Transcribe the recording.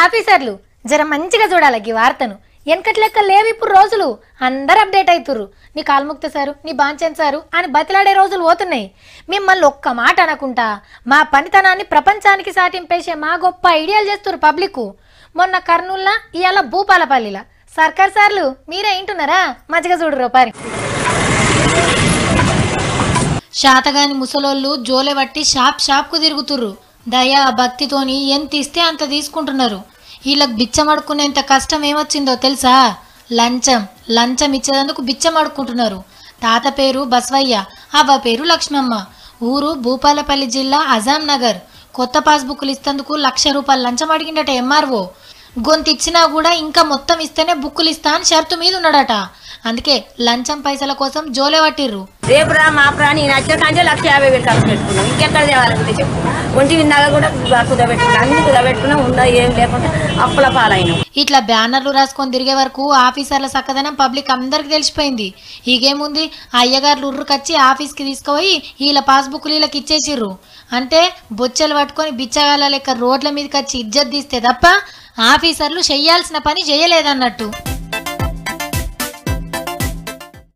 ఆఫీసర్లు జర మంచిగా చూడాలి ఈ వార్తను. వెనకటి లెక్క లేవు ఇప్పుడు రోజులు. అందరు అప్డేట్ అవుతుర్రు. నీ కాల్ముక్త సారు, నీ బాంచన్ సారు అని బతిలాడే రోజులు పోతున్నాయి. మిమ్మల్ని ఒక్క మాట అనకుంటా మా పనితనాన్ని ప్రపంచానికి సాటింపేసే మా గొప్ప ఐడియాలు చేస్తున్నారు పబ్లిక్. మొన్న కర్నూలులా, ఇవాళ భూపాలపల్లిలా. సర్కార్ సార్లు మీరే ఇంటున్నారా? మంచిగా చూడరు పారి. శాతగాని ముసలోళ్ళు జోలె పట్టి షాప్కు తిరుగుతుర్రు. దయా భక్తితోని ఎంత ఇస్తే అంత తీసుకుంటున్నారు. వీళ్ళకి బిచ్చం అడుక్కునేంత కష్టం ఏమొచ్చిందో తెలుసా? లంచం ఇచ్చేందుకు బిచ్చం అడుక్కుంటున్నారు. తాత పేరు బసవయ్య, అవ్వ పేరు లక్ష్మమ్మ. ఊరు భూపాలపల్లి జిల్లా అజాం నగర్. కొత్త పాస్బుక్లు ఇస్తేందుకు ₹1,00,000 లంచం అడిగిండట ఎంఆర్ఓ. గొంతు ఇచ్చినా కూడా ఇంకా మొత్తం ఇస్తేనే బుక్కులు ఇస్తా అని షరతు మీద ఉన్నాడట. అందుకే లంచం పైసల కోసం జోలే పట్టిర్రు. రేపు రా మా ప్రాణి నచ్చే కంటే ₹1,50,000 ఖర్చు పెట్టుకున్నాం. ఇంకెక్కడ తేవాలంటే చెప్పు. ఒంటి విన్నాగా కూడా కుదబెట్టుకున్నాం, అన్ని కుదబెట్టుకున్నాం. ఉందా ఏం లేకుండా అప్పుల పాలైనాం. ఇట్లా బ్యానర్లు రాసుకొని తిరిగే వరకు ఆఫీసర్ల సక్కదనం పబ్లిక్ అందరికి తెలిసిపోయింది. ఈగేముంది, అయ్యగారులు ఉర్రుకొచ్చి ఆఫీస్కి తీసుకుపోయి వీళ్ళ పాస్బుక్లు వీళ్ళకి ఇచ్చేసిర్రు. అంటే బొచ్చలు పట్టుకొని బిచ్చగాళ్ళ లెక్క రోడ్ల మీదకి వచ్చి ఇజ్జత్ తీస్తే తప్ప ఆఫీసర్లు చెయ్యాల్సిన పని చేయలేదన్నట్టు.